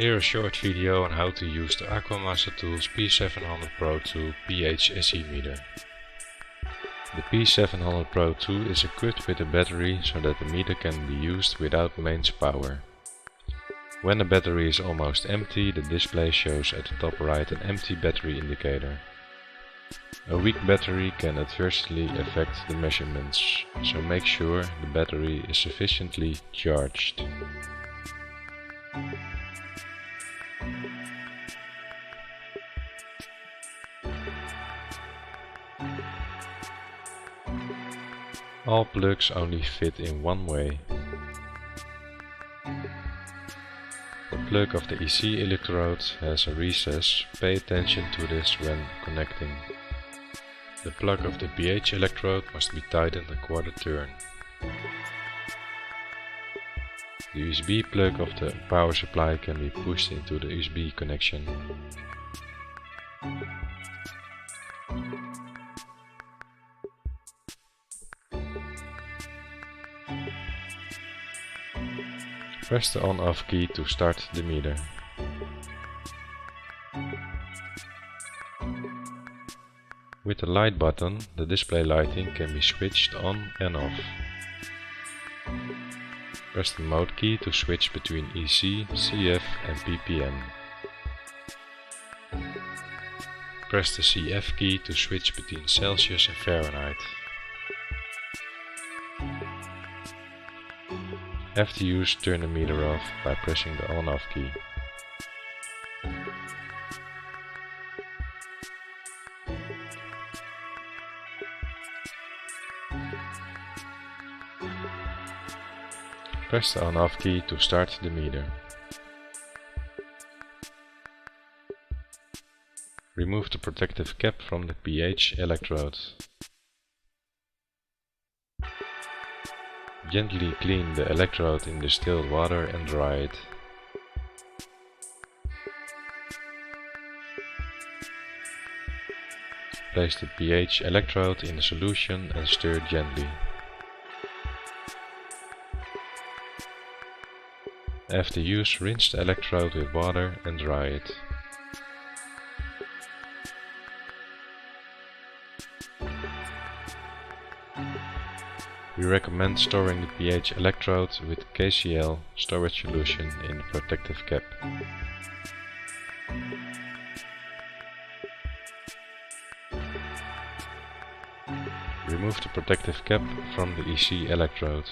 Here a short video on how to use the Aqua Tools P700 Pro 2 pH SE meter. The P700 Pro 2 is equipped with a battery so that the meter can be used without mains power. When the battery is almost empty, the display shows at the top right an empty battery indicator. A weak battery can adversely affect the measurements, so make sure the battery is sufficiently charged. All plugs only fit in one way. The plug of the EC electrode has a recess, pay attention to this when connecting. The plug of the pH electrode must be tightened a quarter turn. The USB plug of the power supply can be pushed into the USB connection. Press the on-off key to start the meter. With the light button, the display lighting can be switched on and off. Press the mode key to switch between EC, CF and ppm. Press the CF key to switch between Celsius and Fahrenheit. After use, turn the meter off by pressing the on-off key. Press the on-off key to start the meter. Remove the protective cap from the pH electrode. Gently clean the electrode in distilled water and dry it. Place the pH electrode in the solution and stir gently. After use, rinse the electrode with water and dry it. We recommend storing the pH electrode with KCl storage solution in the protective cap. Remove the protective cap from the EC electrode.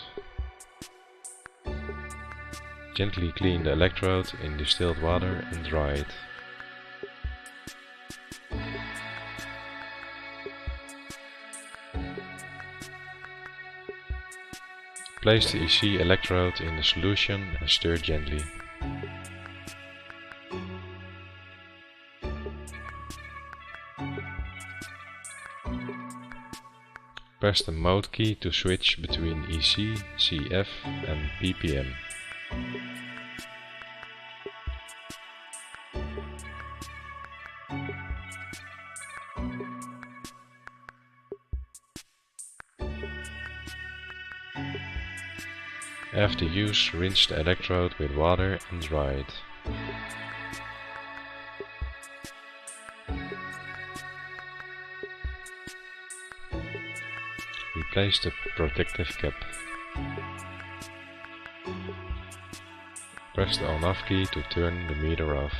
Gently clean the electrode in distilled water and dry it. Place the EC electrode in the solution and stir gently. Press the mode key to switch between EC, CF and ppm. After use, rinse the electrode with water and dry it. Replace the protective cap. Press the on-off key to turn the meter off.